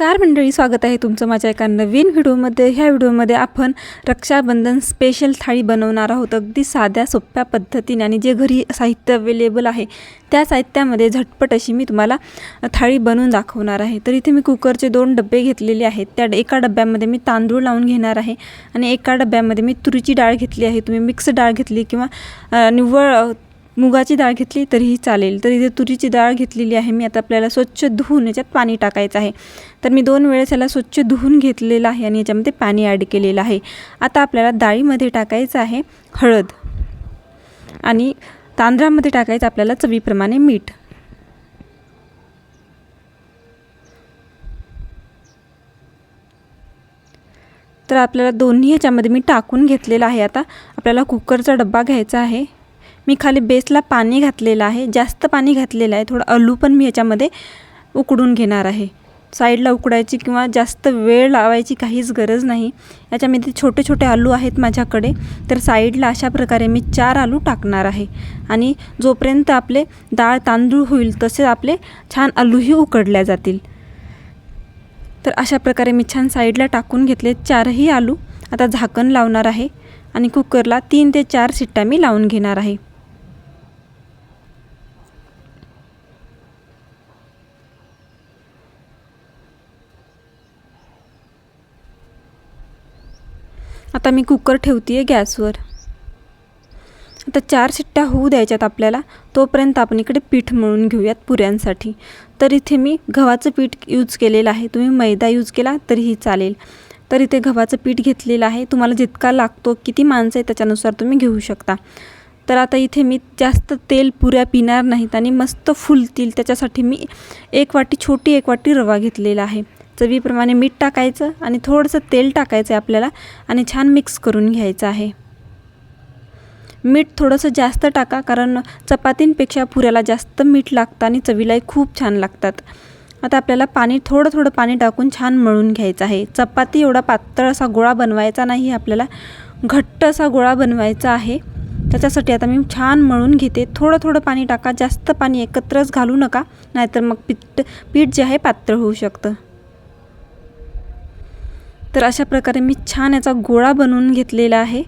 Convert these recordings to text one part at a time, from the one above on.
नमस्कार मंडळी, स्वागत आहे तुमचं माझ्या एका नवीन व्हिडिओमध्ये। ह्या व्हिडिओमध्ये आपण रक्षाबंधन स्पेशल थाळी बनवणार आहोत, अगदी साध्या सोप्या पद्धतीने। आणि जे घरी साहित्य अवेलेबल आहे त्या साहित्यामध्ये झटपट अशी मी तुम्हाला थाळी बनवून दाखवणार आहे। तर इथे मी कुकरचे 2 डबे घेतलेले आहेत। त्या एका डब्यामध्ये मी तांदूळ लावून घेणार आहे आणि एका डब्यामध्ये मी तुरीची डाळ घेतली आहे। तुम्ही मिक्स डाळ घेतली किंवा निव्वळ मुगाची डाळ घेतली तरीही चालेल। तर इथे तुरीची डाळ घेतलेली आहे मी। आता आपल्याला स्वच्छ धुवून याच्यात पाणी टाकायचं आहे। तर मी 2 वेळेस याला स्वच्छ धुवून घेतलेलं आहे आणि याच्यामध्ये पाणी ॲड केलेलं आहे। आता आपल्याला डाळीमध्ये टाकायचं आहे हळद आणि तांदळामध्ये टाकायचं आपल्याला चवीप्रमाणे मीठ। तर आपल्याला दोन्ही ह्याच्यामध्ये मी टाकून घेतलेलं आहे। आता आपल्याला कुकरचा डब्बा घ्यायचा आहे। मी खाली बेसला पाणी घातलेलं आहे, जास्त पाणी घातलेलं आहे। थोडं आलू पण मी याच्यामध्ये उकडून घेणार आहे। साईडला उकडायची किंवा जास्त वेळ लावायची काहीच गरज नाही। याच्यामध्ये छोटे छोटे आलू आहेत माझ्याकडे, तर साईडला अशा प्रकारे मी 4 आलू टाकणार आहे। आणि जोपर्यंत आपले डाळ तांदूळ होईल तसे आपले छान आलूही उकडल्या जातील। तर अशा प्रकारे मी छान साईडला टाकून घेतले 4ही आलू। आता झाकण लावणार आहे आणि कुकरला 3 ते 4 शिट्ट्या मी लावून घेणार आहे। आता मी कुकर ठेवते गॅसवर। आता 4 शिट्ट्या होऊ द्यायच्यात आपल्याला, तोपर्यंत आपण इकडे पीठ मळून घेऊयात पुऱ्यांसाठी। तर इथे मी गव्हाचं पीठ यूज केलेलं आहे, तुम्ही मैदा यूज केला तरीही चालेल। तर इथे गव्हाचं पीठ घेतलेलं आहे, तुम्हाला जितका लागतो किती माणसं आहे त्याच्यानुसार तुम्ही घेऊ शकता। तर आता इथे मी जास्त तेल पुऱ्या पिणार नाहीत आणि मस्त फुलतील त्याच्यासाठी मी 1 वाटी छोटी 1 वाटी रवा घेतलेला आहे। चवीप्रमाणे मीठ टाकायचं आणि थोडंसं तेल टाकायचं आहे आपल्याला आणि छान मिक्स करून घ्यायचं आहे। मीठ थोडंसं जास्त टाका, कारण चपातींपेक्षा पुऱ्याला जास्त मीठ लागतं आणि चवीलाही खूप छान लागतात। आता आपल्याला थोडं थोडं पाणी टाकून छान मळून घ्यायचं आहे। चपाती एवढा पातळ असा गोळा बनवायचा नाही, आपल्याला घट्ट असा गोळा बनवायचा आहे। त्याच्यासाठी आता मी छान मळून घेते। थोडं थोडं पाणी टाका, जास्त पाणी एकत्रच घालू नका, नाहीतर मग पीठ जे आहे पातळ होऊ शकतं। तर अशा प्रकारे मी छान याचा गोळा बनवून घेतलेला आहे,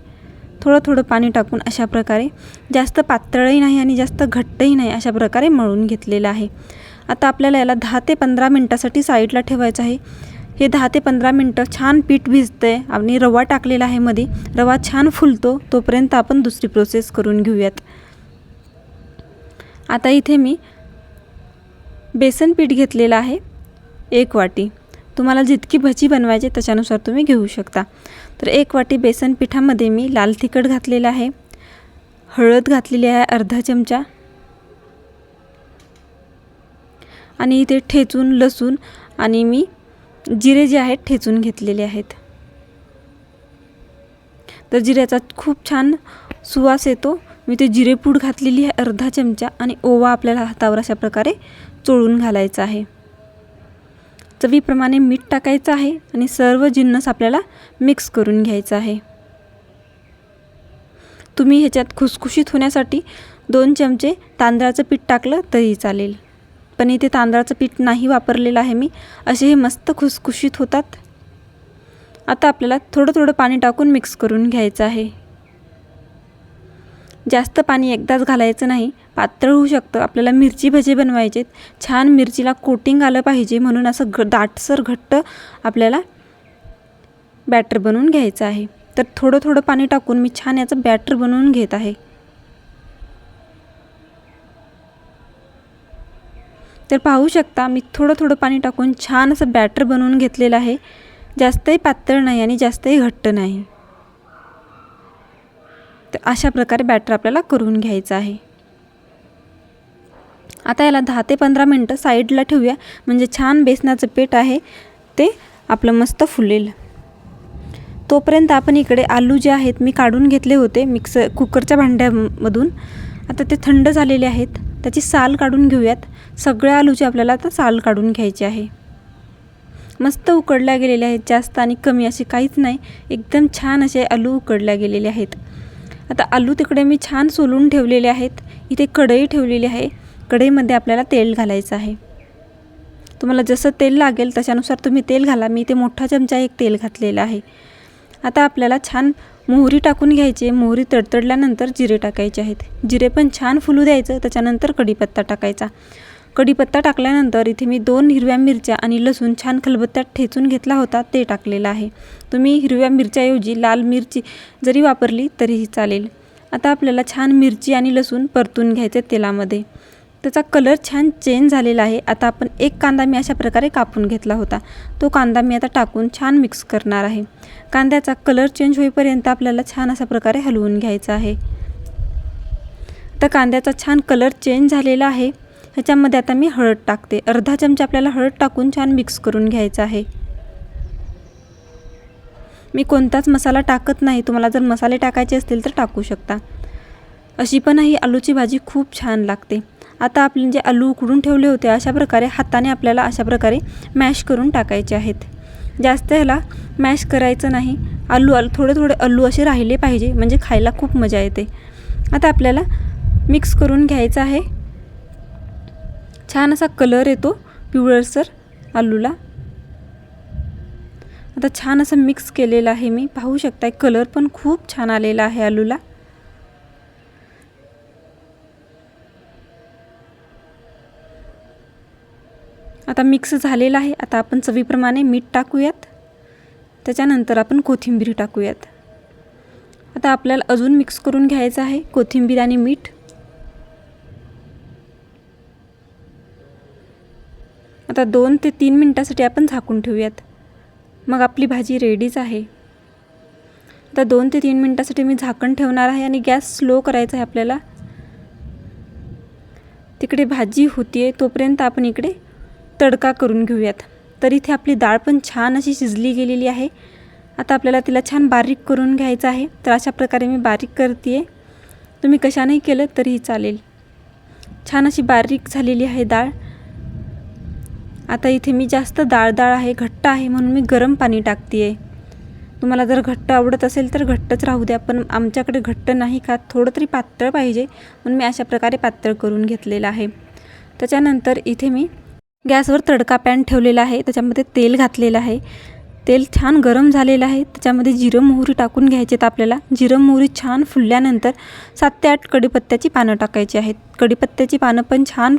थोडं थोडं पाणी टाकून। अशा प्रकारे जास्त पातळही नाही आणि जास्त घट्टही नाही, अशा प्रकारे मळून घेतलेलं आहे। आता आपल्याला याला 10 ते 15 मिनटासाठी साईडला ठेवायचं आहे। हे 10 ते 15 मिनटं छान पीठ भिजतंय आणि रवा टाकलेला आहे मध्ये, रवा छान फुलतो तोपर्यंत आपण दुसरी प्रोसेस करून घेऊयात। आता इथे मी बेसन पीठ घेतलेलं आहे 1 वाटी। तुम्हाला जितकी भजी बनवायची त्याच्यानुसार तुम्ही घेऊ शकता। तर 1 वाटी बेसन पिठामध्ये मी लाल तिखट घातलेलं आहे, हळद घातलेली आहे अर्धा चमचा, आणि इथे ठेचून लसूण आणि मी जिरे जे आहेत ठेचून घेतलेले आहेत। तर जिऱ्याचा खूप छान सुवास येतो। मी ते जिरेपूड घातलेली आहे अर्धा चमचा आणि ओवा आपल्याला हातावर अशा प्रकारे चोळून घालायचा आहे। चवीप्रमाणे मीठ टाकायचं आहे आणि सर्व जिन्नस आपल्याला मिक्स करून घ्यायचं आहे। तुम्ही ह्याच्यात खुसखुशीत होण्यासाठी 2 चमचे तांदळाचं पीठ टाकलं तरी चालेल, पण इथे तांदळाचं पीठ नाही वापरलेलं आहे मी, असे हे मस्त खुसखुशीत होतात। आता आपल्याला थोडं थोडं पाणी टाकून मिक्स करून घ्यायचं आहे। जास्त पाणी एकदाच घालायचं नाही, पातळ होऊ शकतं। आपल्याला मिरची भजी बनवायचे, छान मिरचीला कोटिंग आलं पाहिजे, म्हणून असं दाटसर घट्ट आपल्याला बॅटर बनवून घ्यायचं आहे। तर थोडं थोडं पाणी टाकून मी छान याचं बॅटर बनवून घेत आहे। तर पाहू शकता मी थोडं थोडं पाणी टाकून छान असं बॅटर बनवून घेतलेलं आहे। जास्तही पातळ नाही आणि जास्तही घट्ट नाही। तर अशा प्रकारे बॅटर आपल्याला करून घ्यायचं आहे। आता याला 10 ते 15 मिनटं साईडला ठेवूया, म्हणजे छान बेसनाचं पीठ आहे ते आपलं मस्त फुलेल। तोपर्यंत आपण इकडे आलू जे आहेत मी काढून घेतले होते कुकरच्या भांड्यामधून। आता ते थंड झालेले आहेत, त्याची साल काढून घेऊयात। सगळ्या आलूची आपल्याला आता साल काढून घ्यायची आहे। मस्त उकडल्या गेलेले आहेत, जास्त आणि कमी असे काहीच नाही, एकदम छान असे आलू उकडल्या गेलेले आहेत। आता आलू तिकडे मी छान सोलून ठेवलेले आहेत। इथे कढई ठेवलेली आहे, कढईमध्ये आपल्याला तेल घालायचं आहे। तुम्हाला जसं तेल लागेल तशानुसार तुम्ही तेल घाला. मी इथे मोठा चमचा एक तेल घातलेलं आहे. आता आपल्याला छान मोहरी टाकून घ्यायची. मोहरी तडतडल्यानंतर जिरे टाकायचे आहेत. जिरे पण छान फुलू द्यायचं. त्याच्यानंतर कढीपत्ता टाकायचा. कढीपत्ता टाकल्यानंतर इथे मी 2 हिरव्या मिरच्या आणि लसूण छान खलबत्त्यात ठेचून घेतला होता ते टाकलेलं आहे. तुम्ही हिरव्या मिरच्याऐवजी लाल मिरची जरी वापरली तरीही चालेल. आता आपल्याला छान मिरची आणि लसूण परतून घ्यायचे तेलामध्ये. त्याचा कलर छान चेंज झालेला आहे. आता आपण एक कांदा मी अशा प्रकारे कापून घेतला होता. तो कांदा मी आता टाकून छान मिक्स करणार आहे. कांद्याचा कलर चेंज होईपर्यंत आपल्याला छान अशा प्रकारे हलवून घ्यायचं आहे. आता कांद्याचा छान कलर चेंज झालेला आहे. ह्याच्यामध्ये आता मी हळद टाकते. अर्धा चमचा आपल्याला हळद टाकून छान मिक्स करून घ्यायचं आहे. मी कोणताच मसाला टाकत नाही. तुम्हाला जर मसाले टाकायचे असतील तर टाकू शकता. अशी पण ही आलूची भाजी खूप छान लागते. आता आपण जे आलू उकडून ठेवले होते अशा प्रकारे हाताने आपल्याला अशा प्रकारे मॅश करून टाकायचे आहेत. जास्त ह्याला मॅश करायचं नाही. थोडे थोडे आलू असे राहिले पाहिजे म्हणजे खायला खूप मजा येते. आता आपल्याला मिक्स करून घ्यायचं आहे. छान असा कलर येतो पिवळसर आलूला. आता छान असं मिक्स केलेलं आहे मी. पाहू शकता कलर पण खूप छान आलेला आहे आलूला. आता मिक्स झालेला आहे. आता आपण चवीप्रमाणे मीठ टाकूयात. त्याच्यानंतर आपण कोथिंबीर टाकूयात. आता आपल्याला अजून मिक्स करून घ्यायचं आहे कोथिंबीर आणि मीठ. आता 2 ते 3 मिनिटासाठी आपण झाकून ठेवूयात. मग आपली भाजी रेडीच आहे. आता 2 ते 3 मिनिटासाठी मी झाकण ठेवणार आहे आणि गॅस स्लो करायचा आहे आपल्याला. तिकडे भाजी होतीये तोपर्यंत आपण इकडे तडका करून घेऊयात. तर इथे आपली डाळ पण छान अशी शिजली गेलेली आहे. आता आपल्याला तिला छान बारीक करून घ्यायचं आहे. तर अशा प्रकारे मी बारीक करते. तुम्ही कशानेही केलं तरीही चालेल. छान अशी बारीक झालेली आहे डाळ. आता इथे मी जास्त डाळ आहे, घट्ट आहे म्हणून मी गरम पाणी टाकते. तुम्हाला जर घट्ट आवडत असेल तर घट्टच राहू द्या. पण आमच्याकडे घट्ट नाही खात. थोडं तरी पातळ पाहिजे म्हणून मी अशा प्रकारे पातळ करून घेतलेलं आहे. त्याच्यानंतर इथे मी गॅसवर तडका पॅन ठेवलेला आहे. त्याच्यामध्ये तेल घातलेलं आहे. तेल छान गरम झालेलं आहे. त्याच्यामध्ये जिरं मोहरी टाकून घ्यायचे आहेत आपल्याला. जिरं मोहरी छान फुलल्यानंतर 7 ते 8 कढीपत्त्याची पानं टाकायची आहेत. कढीपत्त्याची पानं पण छान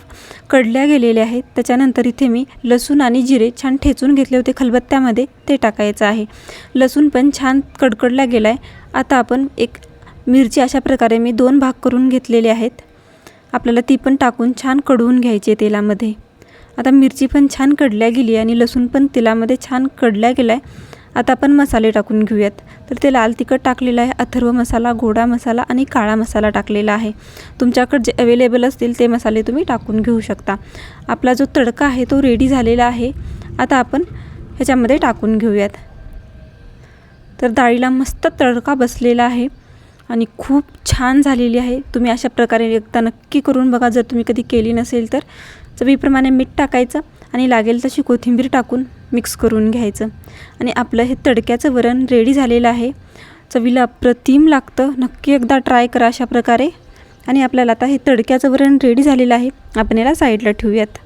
कडल्या गेलेले आहेत. त्याच्यानंतर इथे मी लसूण आणि जिरे छान ठेचून घेतले होते खलबत्त्यामध्ये ते टाकायचं आहे. लसूण पण छान कडकडला गेला आहे. आता आपण एक मिरची अशा प्रकारे मी 2 भाग करून घेतलेले आहेत. आपल्याला ती पण टाकून छान कडवून घ्यायची तेलामध्ये. आता मिरची पण छान कडल्या गेली आणि लसूण पण तेलामध्ये छान कडल्या गेला आहे. आता आपण मसाले टाकून घेऊयात. तर ते लाल तिखट टाकलेलं आहे, अथर्व मसाला, गोडा मसाला आणि काळा मसाला टाकलेला आहे. तुमच्याकडे जे अवेलेबल असतील ते मसाले तुम्ही टाकून घेऊ शकता. आपला जो तडका आहे तो रेडी झालेला आहे. आता आपण ह्याच्यामध्ये टाकून घेऊयात. तर डाळीला मस्त तडका बसलेला आहे आणि खूप छान झालेली आहे. तुम्ही अशा प्रकारे एकदा नक्की करून बघा जर तुम्ही कधी केली नसेल तर. चवीप्रमाणे मीठ टाकायचं आणि लागेल तशी कोथिंबीर टाकून मिक्स करून घ्यायचं आणि आपलं हे तडक्याचं वरण रेडी झालेलं आहे. चवीला अप्रतिम लागतं. नक्की एकदा ट्राय करा अशा प्रकारे. आणि आपल्याला आता हे तडक्याचं वरण रेडी झालेलं आहे. आपण याला साईडला ठेवूयात.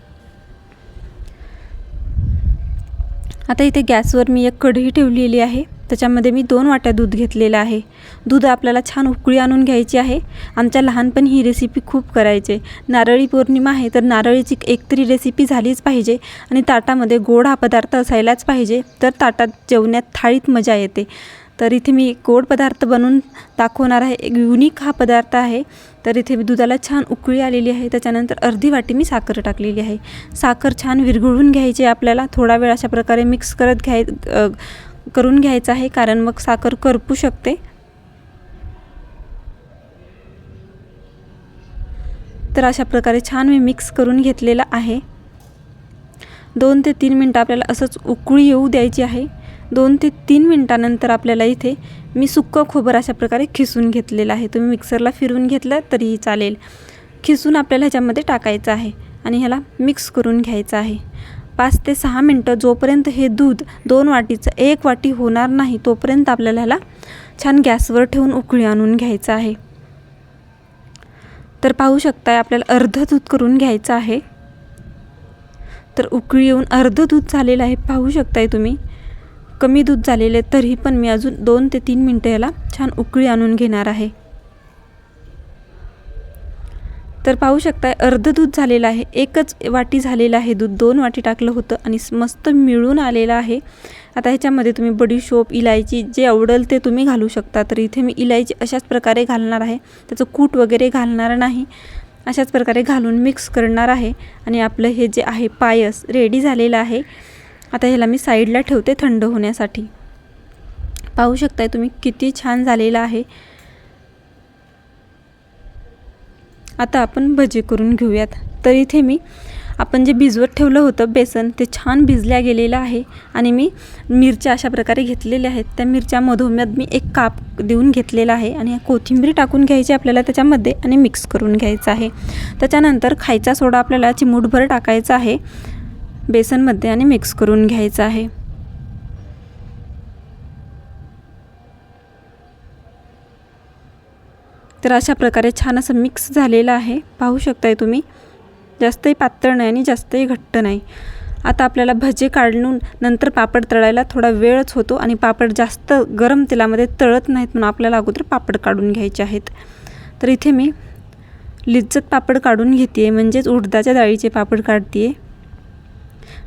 आता इथे गॅसवर मी एक कढई ठेवलेली आहे. त्याच्यामध्ये मी 2 वाट्या दूध घेतलेलं आहे. दूध आपल्याला छान उकळी आणून घ्यायची आहे. आमच्या लहानपणी ही रेसिपी खूप करायचे. नारळी पौर्णिमा आहे तर नारळीची एकतरी रेसिपी झालीच पाहिजे आणि ताटामध्ये गोड हा पदार्थ असायलाच पाहिजे. तर ताटात जेवण्यात थाळीत मजा येते. तर इथे मी गोड पदार्थ बनवून दाखवणार आहे. एक युनिक हा पदार्थ आहे. तर इथे दुधाला छान उकळी आलेली आहे. त्याच्यानंतर अर्धी वाटी मी साखर टाकलेली आहे. साखर छान विरघळून घ्यायची आपल्याला. थोडा वेळ अशा प्रकारे मिक्स करून घ्यायचं आहे कारण मग साखर करपू शकते. तर अशा प्रकारे छान मी मिक्स करून घेतलेला आहे. 2 ते 3 मिनटं आपल्याला असंच उकळी येऊ द्यायची आहे. 2 ते 3 मिनटानंतर आपल्याला इथे मी सुक्कं खोबरं अशा प्रकारे खिसून घेतलेलं आहे. तुम्ही मिक्सरला फिरवून घेतलं तरीही चालेल. खिसून आपल्याला ह्याच्यामध्ये टाकायचं आहे आणि ह्याला मिक्स करून घ्यायचं आहे. 5 ते 6 मिनटं जोपर्यंत हे दूध 2 वाटीचं 1 वाटी होणार नाही तोपर्यंत आपल्याला ह्याला छान गॅसवर ठेवून उकळी आणून घ्यायचं आहे. तर पाहू शकताय आपल्याला अर्ध दूध करून घ्यायचं आहे. तर उकळी येऊन अर्ध दूध झालेलं आहे, पाहू शकताय तुम्ही. कमी दूध झालेलं आहे, तरी पण मी अजून 2 ते 3 मिनटं याला छान उकळी आणून घेणार आहे. तर पाहू शकताय अर्ध दूध झालेलं आहे. 1च वाटी झालेलं आहे दूध, 2 वाटी टाकलं होतं आणि मस्त मिळून आलेलं आहे. आता ह्याच्यामध्ये तुम्ही बडीशोप, इलायची जे आवडेल ते तुम्ही घालू शकता. तर इथे मी इलायची अशाच प्रकारे घालणार आहे, त्याचं कूट वगैरे घालणार नाही. अशाच प्रकारे घालून मिक्स करणार आहे आणि आपलं हे जे आहे पायस रेडी झालेलं आहे. आता ह्याला मी साईडला ठेवते थंड होण्यासाठी. पाहू शकताय तुम्ही किती छान झालेलं आहे. आता आपण भजी करून घेऊयात. तर इथे मी आपण जे भिजवत ठेवलं होतं बेसन, ते छान भिजल्या गेलेलं आहे आणि मी मिरच्या अशा प्रकारे घेतलेल्या आहेत. त्या मिरच्या मधोमध मी एक काप देऊन घेतलेला आहे आणि कोथिंबीर टाकून घ्यायची आपल्याला त्याच्यामध्ये आणि मिक्स करून घ्यायचं आहे. त्याच्यानंतर खायचा सोडा आपल्याला चिमूटभर टाकायचा आहे बेसनमध्ये आणि मिक्स करून घ्यायचं आहे. तर अशा प्रकारे छान असं मिक्स झालेलं आहे, पाहू शकताय तुम्ही. जास्तही पातळ नाही आणि जास्तही घट्ट नाही. आता आपल्याला भजे काढून नंतर पापड तळायला थोडा वेळच होतो आणि पापड जास्त गरम तेलामध्ये तळत नाहीत, म्हणून आपल्याला अगोदर पापड काढून घ्यायचे आहेत. तर इथे मी लिज्जत पापड काढून घेते आहे, म्हणजेच उडदाच्या डाळीचे पापड काढते आहे.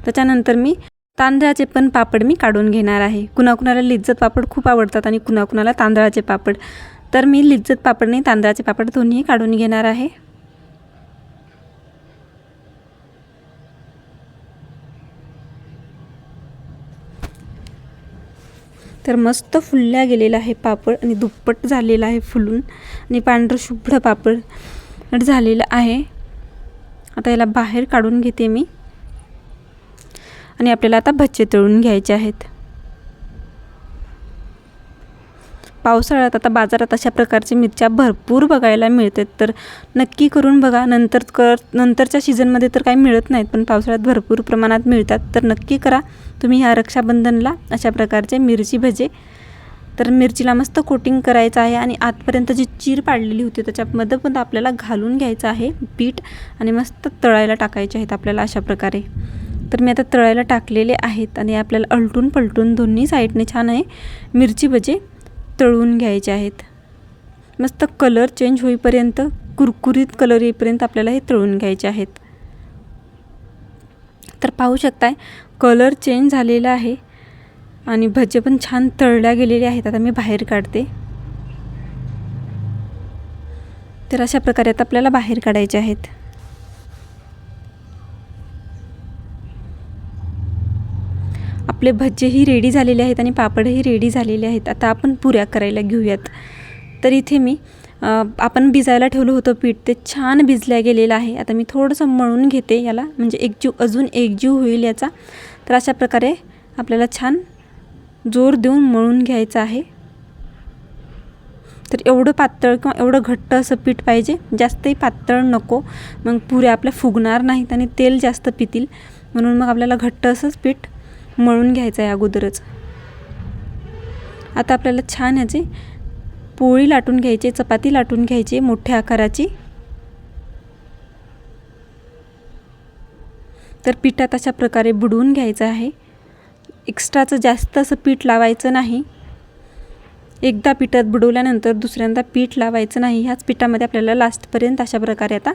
त्याच्यानंतर मी तांदळाचे पण पापड मी काढून घेणार आहे. कुणाकुणाला लिज्जत पापड खूप आवडतात आणि कुणाकुणाला तांदळाचे पापड. तर मी लिज्जत पापड नाही तांदळाचे पापड दोन्ही काढून घेणार आहे. तर मस्त फुलल्या गेलेला आहे पापड आणि दुप्पट झालेला आहे फुलून आणि पांढरं शुभ्र पापड झालेलं आहे. आता याला बाहेर काढून घेते मी आणि आपल्याला आता भजे तळून घ्यायचे आहेत. पावसाळ्यात आता बाजारात अशा प्रकारचे मिरच्या भरपूर बघायला मिळतात. तर नक्की करून बघा. नंतरच्या सीझनमध्ये तर काही मिळत नाहीत, पण पावसाळ्यात भरपूर प्रमाणात मिळतात. तर नक्की करा तुम्ही ह्या रक्षाबंधनला अशा प्रकारचे मिरची भजे. तर मिरचीला मस्त कोटिंग करायचं आहे आणि आतपर्यंत जी चीर पाडलेली होती त्याच्यामध्ये पण आपल्याला घालून घ्यायचं आहे पीठ आणि मस्त तळायला टाकायचे आहेत आपल्याला अशा प्रकारे. तर मी आता तळायला टाकलेले आहेत आणि आपल्याला अलटून पलटून दोन्ही साईडने छान आहे मिरची भजे तळून घ्यायचे आहेत. मस्त कलर चेंज होईपर्यंत, कुरकुरीत कलर येईपर्यंत आपल्याला हे तळून घ्यायचे आहेत. तर पाहू शकताय कलर चेंज झालेला आहे आणि भजे पण छान तळल्या गेलेले आहेत. आता मी बाहेर काढते. तर अशा प्रकारे आता आपल्याला बाहेर काढायचे आहेत. आपले भजेही रेडी झालेले आहेत आणि पापडही रेडी झालेले आहेत. आता आपण पुऱ्या करायला घेऊयात. तर इथे मी आपण भिजायला ठेवलं होतं पीठ, ते छान भिजल्या गेलेलं आहे. आता मी थोडंसं मळून घेते याला, म्हणजे अजून एकजीव होईल याचा. तर अशा प्रकारे आपल्याला छान जोर देऊन मळून घ्यायचं आहे. तर एवढं पातळ किंवा एवढं घट्ट असं पीठ पाहिजे, जास्तही पातळ नको, मग पुऱ्या आपल्या फुगणार नाहीत आणि तेल जास्त पितील. म्हणून मग आपल्याला घट्ट असंच पीठ मळून घ्यायचं आहे अगोदरच. आता आपल्याला छान याची पोळी लाटून घ्यायची, चपाती लाटून घ्यायची मोठ्या आकाराची. तर पिठात अशा प्रकारे बुडवून घ्यायचं आहे. एक्स्ट्राचं जास्त असं पीठ लावायचं नाही. एकदा पिठात बुडवल्यानंतर दुसऱ्यांदा पीठ लावायचं नाही. ह्याच पिठामध्ये आपल्याला लास्टपर्यंत अशा प्रकारे आता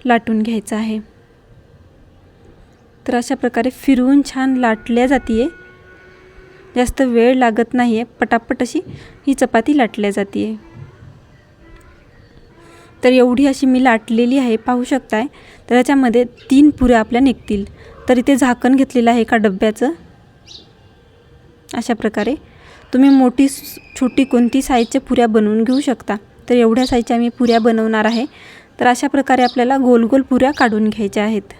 लाटून घ्यायचं आहे. तर अशा प्रकारे फिरवून छान लाटल्या जाते. जास्त वेळ लागत नाही आहे, पटापट अशी ही चपाती लाटल्या जाते. तर एवढी अशी मी लाटलेली आहे, पाहू शकताय. तर याच्यामध्ये 3 पुऱ्या आपल्या निघतील. तर इथे झाकण घेतलेलं आहे एका डब्याचं. अशा प्रकारे तुम्ही मोठी छोटी कोणती साईजच्या पुऱ्या बनवून घेऊ शकता. तर एवढ्या साईजच्या मी पुऱ्या बनवणार आहे. तर अशा प्रकारे आपल्याला गोल गोल पुऱ्या काढून घ्यायच्या आहेत.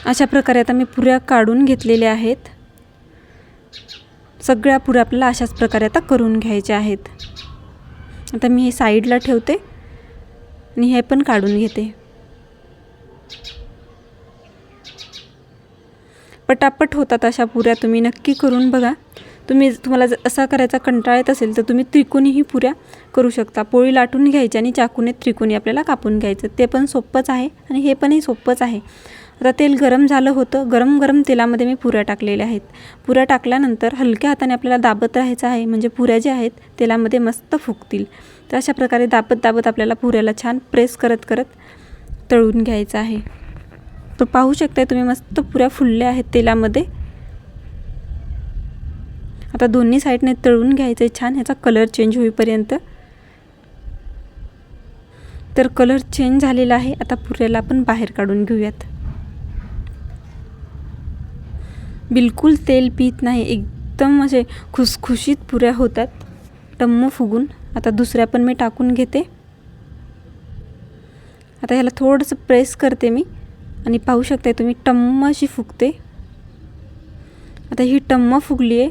अशा प्रकारे आता मी पुऱ्या काढून घेतलेल्या आहेत. सगळ्या पुऱ्या आपल्याला अशाच प्रकारे आता करून घ्यायच्या आहेत. आता मी हे साईडला ठेवते आणि हे पण काढून घेते. पटापट होतात अशा पुऱ्या, तुम्ही नक्की करून बघा. तुम्हाला असा करायचा कंटाळा येत असेल तर तुम्ही त्रिकोणीही पुऱ्या करू शकता. पोळी लाटून घ्यायची आणि चाकूने त्रिकोणी आपल्याला कापून घ्यायचं. ते पण सोपंच आहे आणि हे पणही सोपंच आहे. आता तेल गरम झालं होतं. गरम तेलामध्ये मी पुऱ्या टाकलेल्या आहेत. पुऱ्या टाकल्यानंतर हलक्या हाताने आपल्याला दाबत राहायचं आहे, म्हणजे पुऱ्या ज्या आहेत तेलामध्ये मस्त फुगतील. तर अशा प्रकारे दाबत आपल्याला पुऱ्याला छान प्रेस करत तळून घ्यायचं आहे. तर पाहू शकताय तुम्ही मस्त पुऱ्या फुलल्या आहेत तेलामध्ये. आता दोन्ही साईडने तळून घ्यायचं आहे छान, ह्याचा कलर चेंज होईपर्यंत. तर कलर चेंज झालेला आहे. आता पुऱ्याला आपण बाहेर काढून घेऊयात. बिलकुल तेल पीत नाही, एकदम असे खुसखुशीत पुऱ्या होतात टम्म फुगून. आता दुसऱ्या पण मी टाकून घेते. आता ह्याला थोडंसं प्रेस करते मी आणि पाहू शकताय तुम्ही टम्म अशी फुगते. आता ही टम्म फुगली आहे.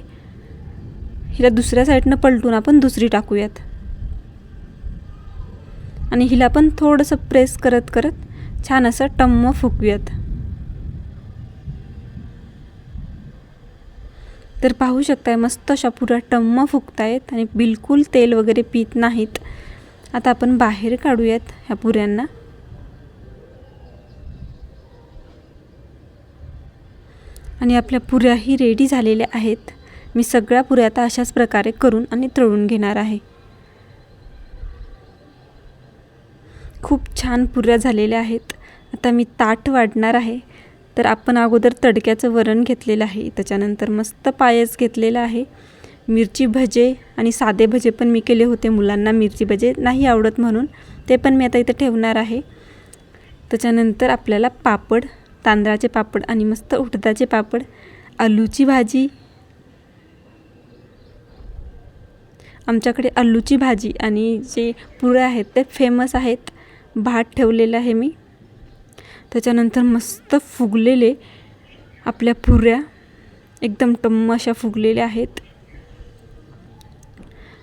हिला दुसऱ्या साईडनं पलटून आपण दुसरी टाकूयात आणि हिला पण थोडंसं प्रेस करत छान असं टम्म फुगूयात. तर पाहू शकताय मस्त अशा पुऱ्या टम्म फुगतायत आणि बिलकुल तेल वगैरे पीत नाहीत. आता आपण बाहेर काढूयात ह्या पुऱ्यांना. आणि आपल्या पुऱ्याही रेडी झालेल्या आहेत. मी सगळ्या पुऱ्या आता अशाच प्रकारे करून आणि तळून घेणार आहे. खूप छान पुऱ्या झालेल्या आहेत. आता मी ताट वाढणार आहे. तर आपण अगोदर तडक्याचं वरण घेतलेलं आहे, त्याच्यानंतर मस्त पायस घेतलेला आहे, मिरची भजे आणि साधे भजे पण मी केले होते. मुलांना मिरची भजे नाही आवडत म्हणून ते पण मी आता इथे ठेवणार आहे. त्याच्यानंतर आपल्याला पापड, तांदळाचे पापड आणि मस्त उडदाचे पापड, आलूची भाजी. आमच्याकडे आलूची भाजी आणि जे पुऱ्या आहेत ते फेमस आहेत. भात ठेवलेला आहे मी. त्याच्यानंतर मस्त फुगलेले आपल्या पुऱ्या एकदम टम्म अशा फुगलेल्या आहेत.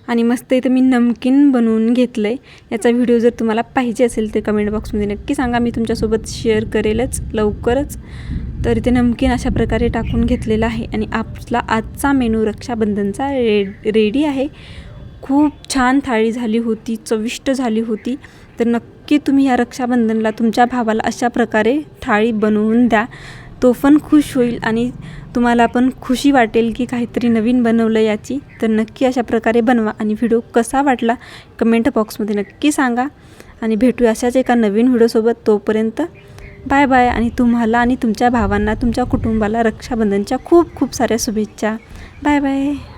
आणि मस्त इथं मी नमकीन बनवून घेतलं आहे. याचा व्हिडिओ जर तुम्हाला पाहिजे असेल तर कमेंट बॉक्समध्ये नक्की सांगा, मी तुमच्यासोबत शेअर करेलच लवकरच. तर इथे नमकीन अशा प्रकारे टाकून घेतलेला आहे आणि आपला आजचा मेनू रक्षाबंधनचा रेडी आहे. खूप छान थाळी झाली होती, चविष्ट झाली होती. तर नक्की तुम्ही या रक्षाबंधनला तुमच्या भावाला अशा प्रकारे थाळी बनवून द्या. तो पण खुश होईल आणि तुम्हाला पण खुशी वाटेल की काहीतरी नवीन बनवलं याची. तर नक्की अशा प्रकारे बनवा आणि व्हिडिओ कसा वाटला कमेंट बॉक्समध्ये नक्की सांगा. आणि भेटूया अशाच एका नवीन व्हिडिओसोबत. तोपर्यंत बाय बाय. आणि तुम्हाला आणि तुमच्या भावांना, तुमच्या कुटुंबाला रक्षाबंधनच्या खूप खूप साऱ्या शुभेच्छा. Bye bye.